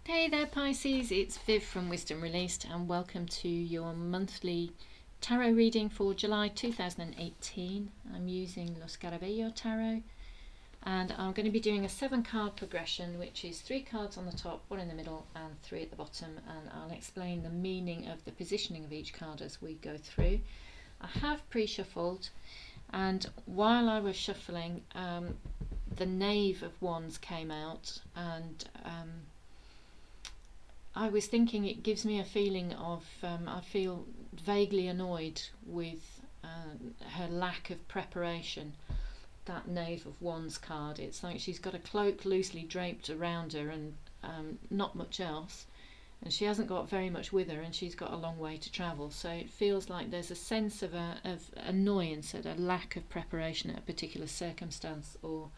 Hey there Pisces, it's Viv from Wisdom Released and welcome to your monthly tarot reading for July 2018. I'm using Los Carabello Tarot and I'm going to be doing a 7-card progression, which is 3 cards on the top, 1 in the middle and 3 at the bottom, and I'll explain the meaning of the positioning of each card as we go through. I have pre-shuffled, and while I was shuffling the Knave of Wands came out, and I was thinking it gives me a feeling of, I feel vaguely annoyed with her lack of preparation, that Knave of Wands card. It's like she's got a cloak loosely draped around her and not much else, and she hasn't got very much with her, and she's got a long way to travel. So it feels like there's a sense of annoyance at a lack of preparation at a particular circumstance or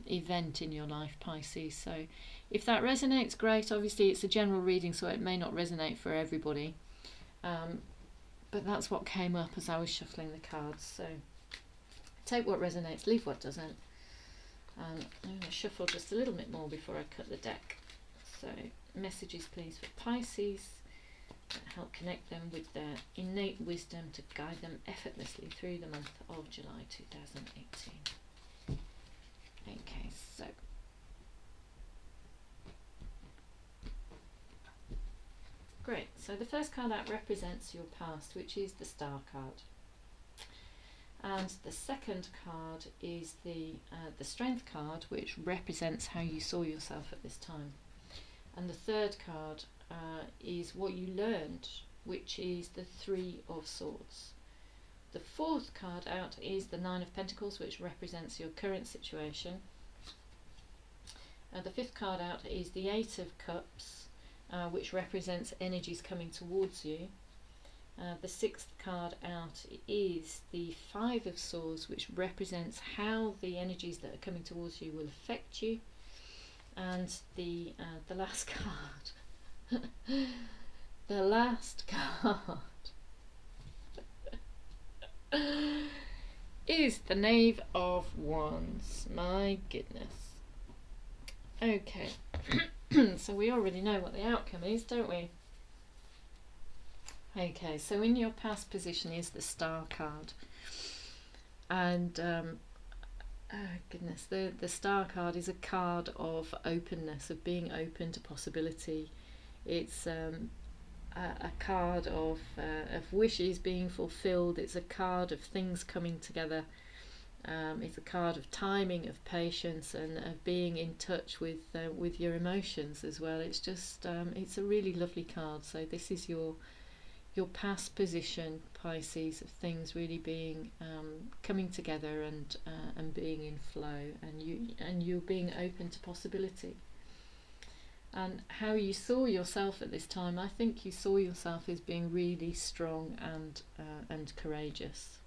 event in your life, Pisces. So if that resonates, great. Obviously it's a general reading, so it may not resonate for everybody, but that's what came up as I was shuffling the cards. So take what resonates, leave what doesn't. I'm going to shuffle just a little bit more before I cut the deck. So messages please for Pisces that help connect them with their innate wisdom to guide them effortlessly through the month of July 2018. Okay, so great. So the first card out represents your past, which is the Star card, and the second card is the Strength card, which represents how you saw yourself at this time, and the third card is what you learned, which is the Three of Swords. The fourth card out is the Nine of Pentacles, which represents your current situation. The fifth card out is the Eight of Cups, which represents energies coming towards you. The sixth card out is the Five of Swords, which represents how the energies that are coming towards you will affect you. And the last card, the last card is the Knave of Wands. My goodness. Okay, so we already know what the outcome is, don't we? Okay, so in your past position is the Star card, and oh goodness, the Star card is a card of openness, of being open to possibility. It's a card of wishes being fulfilled. It's a card of things coming together. It's a card of timing, of patience, and of being in touch with your emotions as well. It's just it's a really lovely card. So this is your past position, Pisces, of things really being coming together and being in flow, and you're being open to possibility. And how you saw yourself at this time, I think you saw yourself as being really strong and courageous.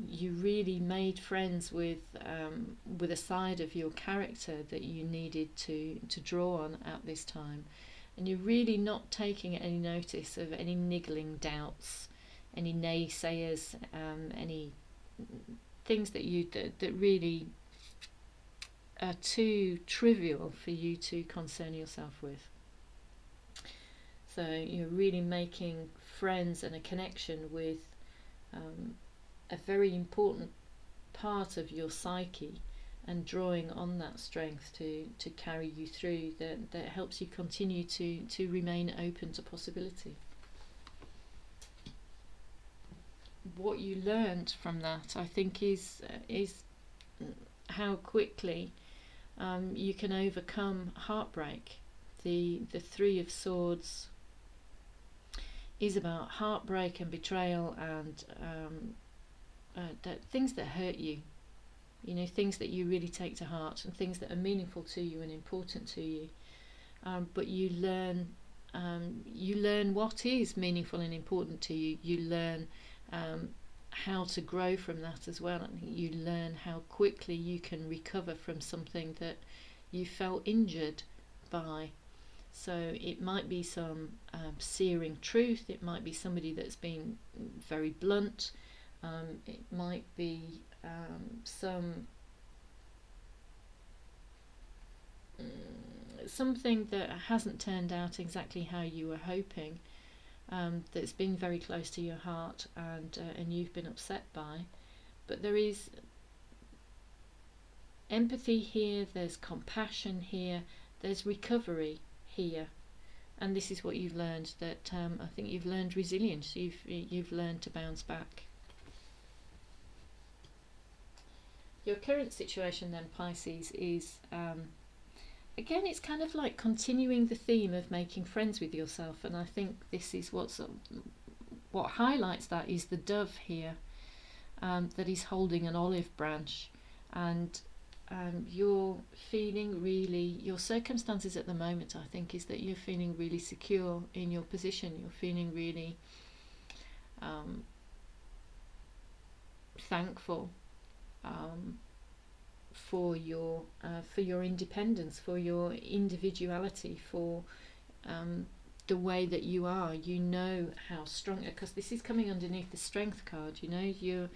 You really made friends with a side of your character that you needed to draw on at this time, and you're really not taking any notice of any niggling doubts, any naysayers, any things that really are too trivial for you to concern yourself with. So you're really making friends and a connection with a very important part of your psyche, and drawing on that strength to carry you through, that helps you continue to remain open to possibility. What you learned from that, I think, is how quickly you can overcome heartbreak. The Three of Swords is about heartbreak and betrayal and things that hurt you, things that you really take to heart, and things that are meaningful to you and important to you. But you learn what is meaningful and important to you. You learn how to grow from that as well, and you learn how quickly you can recover from something that you felt injured by. So it might be some searing truth, it might be somebody that's been very blunt, it might be some something that hasn't turned out exactly how you were hoping, that's been very close to your heart, and you've been upset by. But there is empathy here, there's compassion here, there's recovery here. And this is what you've learned, that I think you've learned resilience, you've learned to bounce back. Your current situation then, Pisces, is again, it's kind of like continuing the theme of making friends with yourself, and I think this is what highlights that is the dove here, that is holding an olive branch, and you're feeling really, your circumstances at the moment, I think, is that you're feeling really secure in your position. You're feeling really thankful for your independence, for your individuality, for the way that you are. You know how strong, because this is coming underneath the strength card. You know,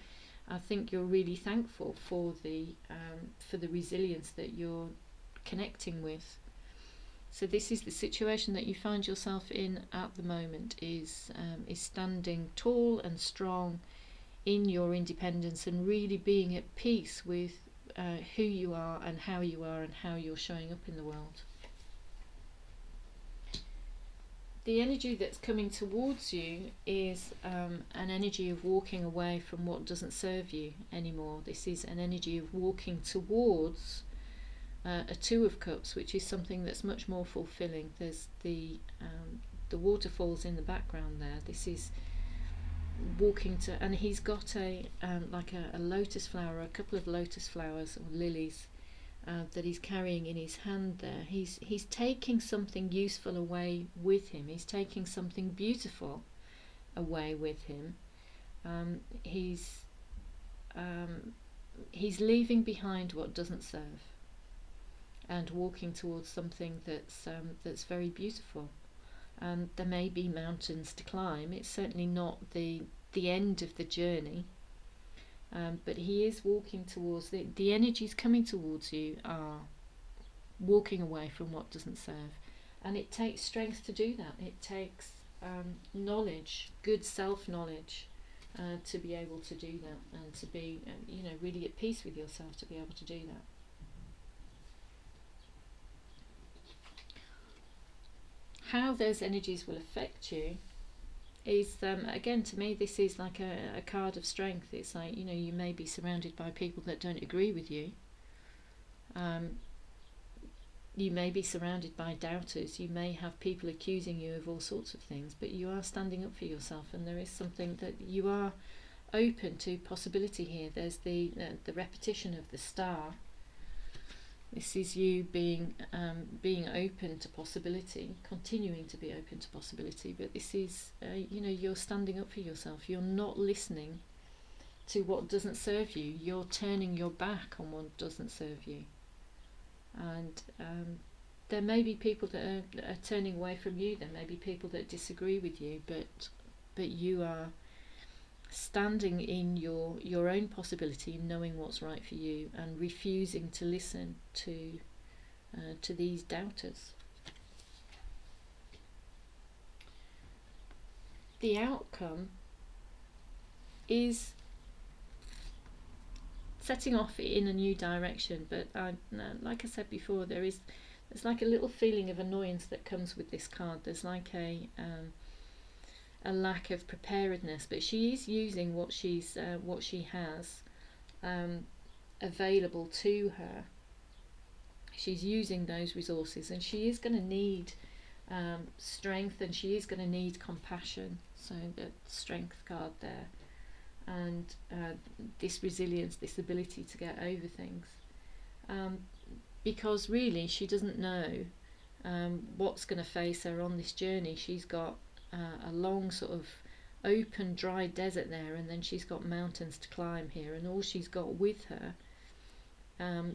I think you're really thankful for the resilience that you're connecting with. So this is the situation that you find yourself in at the moment, is standing tall and strong in your independence, and really being at peace with who you are and how you're showing up in the world. The energy that's coming towards you is an energy of walking away from what doesn't serve you anymore. This is an energy of walking towards a Two of Cups, which is something that's much more fulfilling. There's the waterfalls in the background there. This is walking to, and he's got like a lotus flower, a couple of lotus flowers or lilies that he's carrying in his hand there. He's taking something useful away with him. He's taking something beautiful away with him. He's leaving behind what doesn't serve, and walking towards something that's very beautiful. There may be mountains to climb. It's certainly not the end of the journey. But he is walking towards, the energies coming towards you are walking away from what doesn't serve. And it takes strength to do that. It takes knowledge, good self-knowledge, to be able to do that, and to be really at peace with yourself to be able to do that. How those energies will affect you is, again, to me, this is like a card of strength. It's like, you may be surrounded by people that don't agree with you. You may be surrounded by doubters. You may have people accusing you of all sorts of things, but you are standing up for yourself, and there is something that you are open to possibility here. There's the repetition of the star. This is you being open to possibility, continuing to be open to possibility. But this is, you're standing up for yourself. You're not listening to what doesn't serve you. You're turning your back on what doesn't serve you. And there may be people that are turning away from you. There may be people that disagree with you. But you are standing in your own possibility, knowing what's right for you, and refusing to listen to these doubters. The outcome is setting off in a new direction, but like I said before, there's like a little feeling of annoyance that comes with this card. There's like a lack of preparedness, but she is using what she has available to her. She's using those resources, and she is going to need strength, and she is going to need compassion. So the strength card there, and this resilience, this ability to get over things, because really she doesn't know what's going to face her on this journey. She's got a long sort of open dry desert there, and then she's got mountains to climb here, and all she's got with her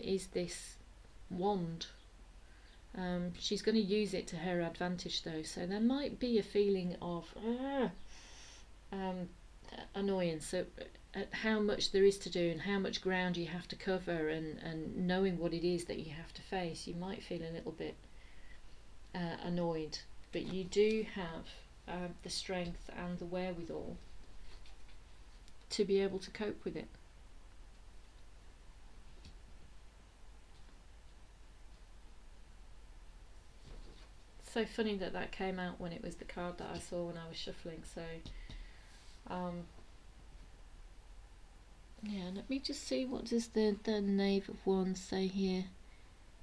is this wand. She's going to use it to her advantage though, so there might be a feeling of annoyance at how much there is to do, and how much ground you have to cover, and knowing what it is that you have to face. You might feel a little bit annoyed, but you do have the strength and the wherewithal to be able to cope with it. So funny that that came out when it was the card that I saw when I was shuffling. So yeah, let me just see, what does the Knave of Wands say here.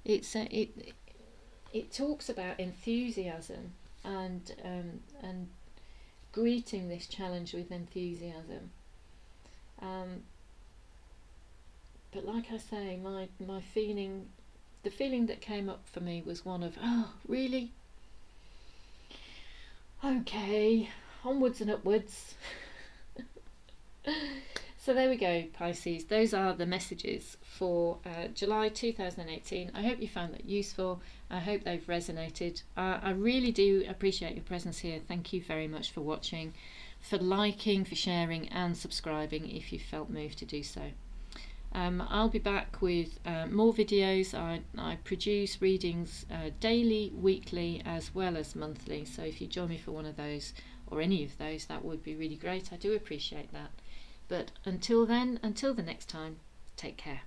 It talks about enthusiasm and greeting this challenge with enthusiasm. But like I say, my feeling, the feeling that came up for me was one of, oh, really? Okay, onwards and upwards. So there we go, Pisces. Those are the messages for July 2018. I hope you found that useful. I hope they've resonated. I really do appreciate your presence here. Thank you very much for watching, for liking, for sharing and subscribing if you felt moved to do so. I'll be back with more videos. I produce readings daily, weekly as well as monthly, so if you join me for one of those or any of those, that would be really great. I do appreciate that. But until then, until the next time, take care.